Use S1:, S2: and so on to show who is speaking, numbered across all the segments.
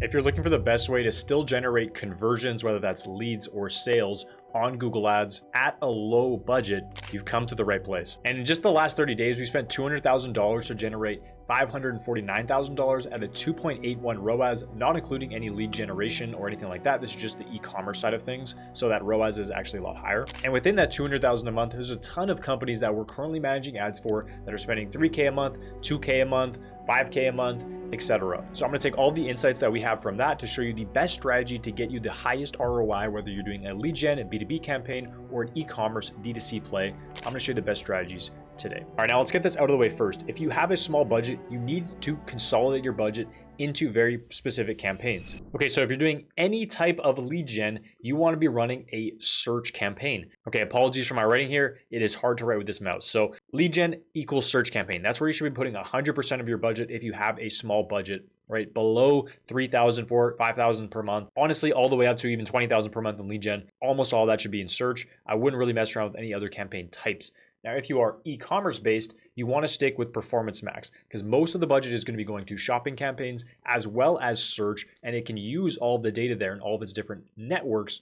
S1: If you're looking for the best way to still generate conversions, whether that's leads or sales on Google Ads at a low budget, you've come to the right place. And in just the last 30 days, we spent $200,000 to generate $549,000 at a 2.81 ROAS, not including any lead generation or anything like that. This is just the e-commerce side of things. So that ROAS is actually a lot higher. And within that $200,000 a month, there's a ton of companies that we're currently managing ads for that are spending $3K a month, $2K a month, $5K a month, etc. So I'm going to take all the insights that we have from that to show you the best strategy to get you the highest ROI, whether you're doing a lead gen, a B2B campaign, or an e-commerce D2C play. I'm going to show you the best strategies today. All right, now let's get this out of the way first. If you have a small budget, you need to consolidate your budget into very specific campaigns. Okay, so if you're doing any type of lead gen, you want to be running a search campaign. Okay, apologies for my writing here. It is hard to write with this mouse. So lead gen equals search campaign. That's where you should be putting 100% of your budget if you have a small budget, right? Below 3,000, 5,000 per month. Honestly, all the way up to even 20,000 per month in lead gen. Almost all that should be in search. I wouldn't really mess around with any other campaign types. Now, if you are e-commerce based, you want to stick with Performance Max because most of the budget is going to be going to shopping campaigns as well as search, and it can use all of the data there and all of its different networks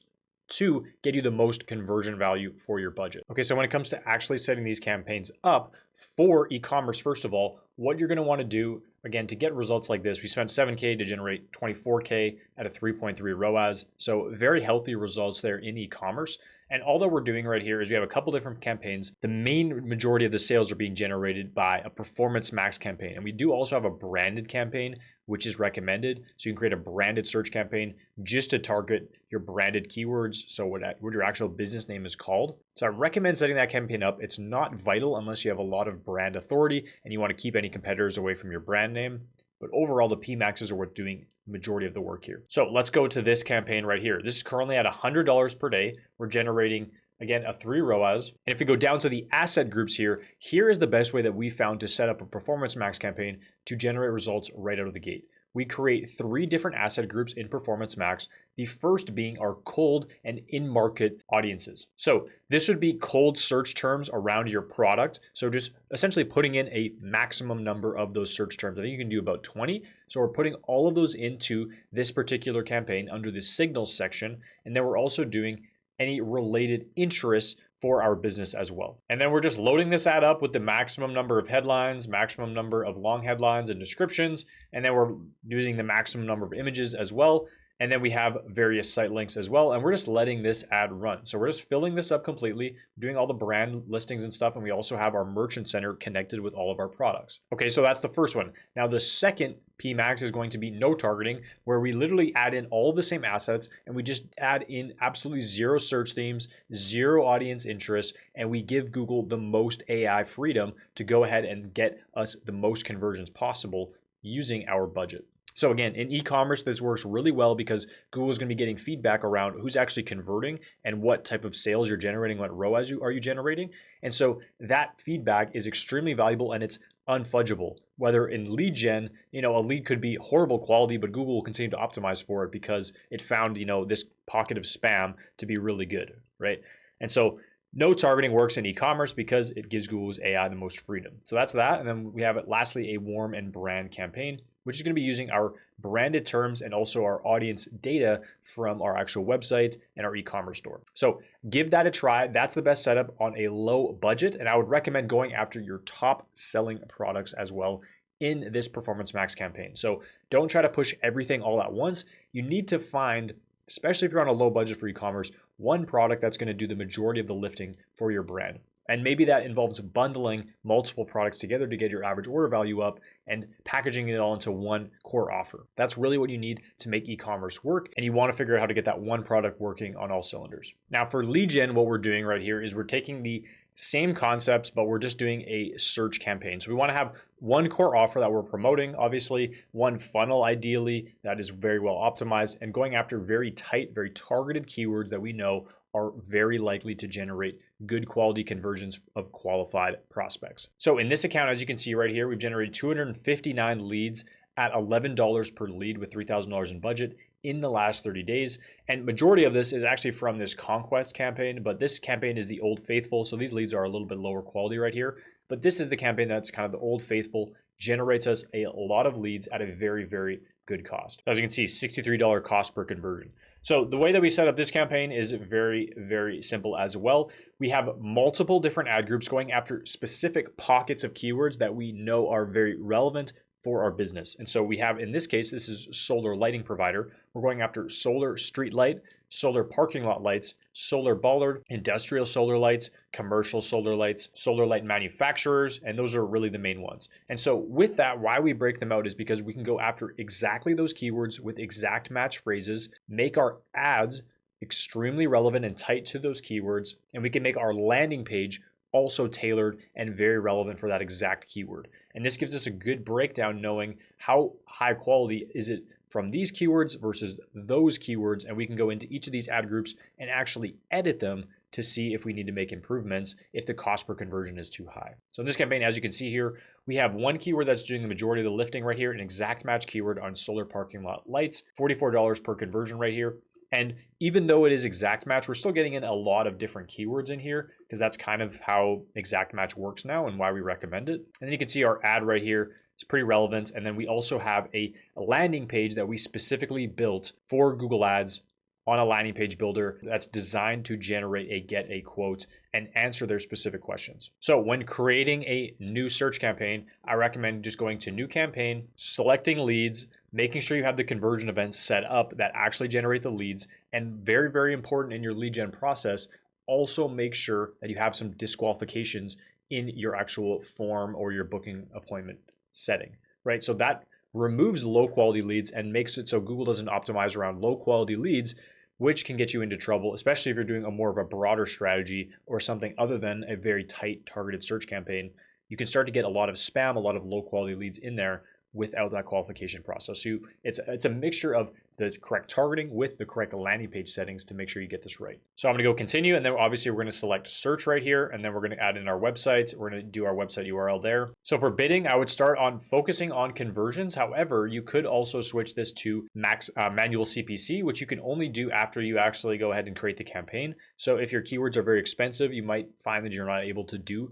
S1: to get you the most conversion value for your budget. Okay, so when it comes to actually setting these campaigns up for e-commerce, first of all, what you're going to want to do, again, to get results like this, we spent 7K to generate 24K at a 3.3 ROAS. So very healthy results there in e-commerce. And all that we're doing right here is we have a couple different campaigns. The main majority of the sales are being generated by a Performance Max campaign. And we do also have a branded campaign, which is recommended. So you can create a branded search campaign just to target your branded keywords. So what your actual business name is called. So I recommend setting that campaign up. It's not vital unless you have a lot of brand authority and you want to keep any competitors away from your brand name. But overall, the PMAXs are what's doing the majority of the work here. So let's go to this campaign right here. This is currently at $100 per day. We're generating, again, a 3 ROAS. And if we go down to the asset groups here, here is the best way that we found to set up a Performance Max campaign to generate results right out of the gate. We create 3 different asset groups in Performance Max, the first being our cold and in-market audiences. So this would be cold search terms around your product. So just essentially putting in a maximum number of those search terms. I think you can do about 20. So we're putting all of those into this particular campaign under the signals section. And then we're also doing any related interests for our business as well. And then we're just loading this ad up with the maximum number of headlines, maximum number of long headlines and descriptions, and then we're using the maximum number of images as well. And then we have various site links as well. And we're just letting this ad run. So we're just filling this up completely, doing all the brand listings and stuff. And we also have our merchant center connected with all of our products. Okay, so that's the first one. Now the second PMAX is going to be no targeting, where we literally add in all the same assets and we just add in absolutely 0 search themes, 0 audience interest, and we give Google the most AI freedom to go ahead and get us the most conversions possible using our budget. So again, in e-commerce, this works really well because Google is going to be getting feedback around who's actually converting and what type of sales you're generating, what ROAS are you generating. And so that feedback is extremely valuable and it's unfudgeable. Whether in lead gen, a lead could be horrible quality, but Google will continue to optimize for it because it found, this pocket of spam to be really good, right? And so no targeting works in e-commerce because it gives Google's AI the most freedom. So that's that. And then we have lastly, a warm and brand campaign, which is going to be using our branded terms and also our audience data from our actual website and our e-commerce store. So give that a try. That's the best setup on a low budget. And I would recommend going after your top selling products as well in this Performance Max campaign. So don't try to push everything all at once. You need to find, especially if you're on a low budget for e-commerce, one product that's going to do the majority of the lifting for your brand. And maybe that involves bundling multiple products together to get your average order value up and packaging it all into one core offer. That's really what you need to make e-commerce work. And you want to figure out how to get that one product working on all cylinders. Now for lead gen, what we're doing right here is we're taking the same concepts, but we're just doing a search campaign. So we want to have one core offer that we're promoting, obviously, one funnel ideally that is very well optimized, and going after very tight, very targeted keywords that we know are very likely to generate good quality conversions of qualified prospects. So in this account, as you can see right here, we've generated 259 leads at $11 per lead with $3,000 in budget in the last 30 days. And majority of this is actually from this Conquest campaign, but this campaign is the Old Faithful. So these leads are a little bit lower quality right here, but this is the campaign that's kind of the Old Faithful, generates us a lot of leads at a very, very good cost. As you can see, $63 cost per conversion. So the way that we set up this campaign is very, very simple as well. We have multiple different ad groups going after specific pockets of keywords that we know are very relevant for our business. And so we have, in this case, this is solar lighting provider. We're going after solar street light, solar parking lot lights, solar bollard, industrial solar lights, commercial solar lights, solar light manufacturers, and those are really the main ones. And so with that, why we break them out is because we can go after exactly those keywords with exact match phrases, make our ads extremely relevant and tight to those keywords, and we can make our landing page also tailored and very relevant for that exact keyword. And this gives us a good breakdown knowing how high quality is it from these keywords versus those keywords, and we can go into each of these ad groups and actually edit them to see if we need to make improvements if the cost per conversion is too high. So in this campaign, as you can see here, we have one keyword that's doing the majority of the lifting right here, an exact match keyword on solar parking lot lights, $44 per conversion right here. And even though it is exact match, we're still getting in a lot of different keywords in here because that's kind of how exact match works now and why we recommend it. And then you can see our ad right here. It's pretty relevant. And then we also have a landing page that we specifically built for Google Ads on a landing page builder that's designed to generate a get a quote and answer their specific questions. So when creating a new search campaign, I recommend just going to new campaign, selecting leads, making sure you have the conversion events set up that actually generate the leads, and very, very important in your lead gen process, also make sure that you have some disqualifications in your actual form or your booking appointment setting, right? So that removes low quality leads and makes it so Google doesn't optimize around low quality leads, which can get you into trouble, especially if you're doing a more of a broader strategy or something other than a very tight targeted search campaign. You can start to get a lot of spam, a lot of low quality leads in there without that qualification process. So it's a mixture of the correct targeting with the correct landing page settings to make sure you get this right. So I'm gonna go continue, and then obviously we're gonna select search right here, and then we're gonna add in our website. We're gonna do our website URL there. So for bidding, I would start on focusing on conversions. However, you could also switch this to manual CPC, which you can only do after you actually go ahead and create the campaign. So if your keywords are very expensive, you might find that you're not able to do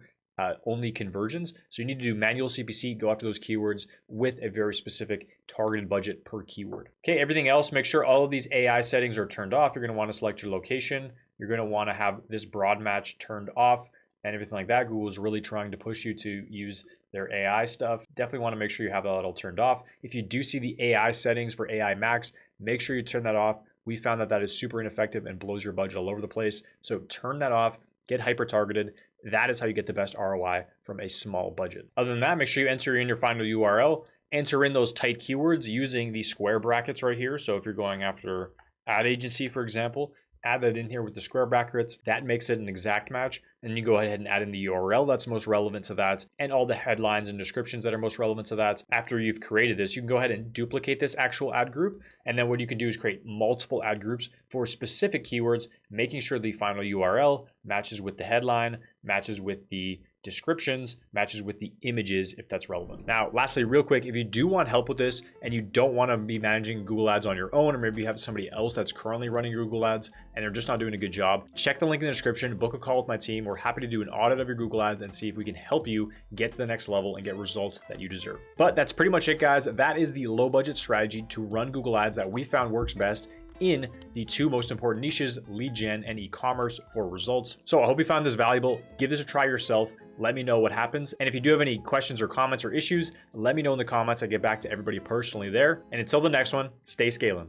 S1: only conversions. So you need to do manual CPC, go after those keywords with a very specific targeted budget per keyword. Okay, everything else, make sure all of these AI settings are turned off. You're gonna wanna select your location. You're gonna wanna have this broad match turned off and everything like that. Google is really trying to push you to use their AI stuff. Definitely wanna make sure you have that all turned off. If you do see the AI settings for AI Max, make sure you turn that off. We found that that is super ineffective and blows your budget all over the place. So turn that off, get hyper targeted. That is how you get the best ROI from a small budget. Other than that, make sure you enter in your final URL, enter in those tight keywords using the square brackets right here. So if you're going after ad agency, for example, add that in here with the square brackets. That makes it an exact match. And you go ahead and add in the URL that's most relevant to that and all the headlines and descriptions that are most relevant to that. After you've created this, you can go ahead and duplicate this actual ad group. And then what you can do is create multiple ad groups for specific keywords, making sure the final URL matches with the headline, matches with the descriptions, matches with the images if that's relevant. Now, lastly, real quick, if you do want help with this and you don't want to be managing Google Ads on your own, or maybe you have somebody else that's currently running your Google Ads and they're just not doing a good job, check the link in the description, book a call with my team. We're happy to do an audit of your Google Ads and see if we can help you get to the next level and get results that you deserve. But that's pretty much it, guys. That is the low budget strategy to run Google Ads that we found works best in the two most important niches, lead gen and e-commerce, for results. So I hope you found this valuable. Give this a try yourself. Let me know what happens. And if you do have any questions or comments or issues, let me know in the comments. I get back to everybody personally there. And until the next one, stay scaling.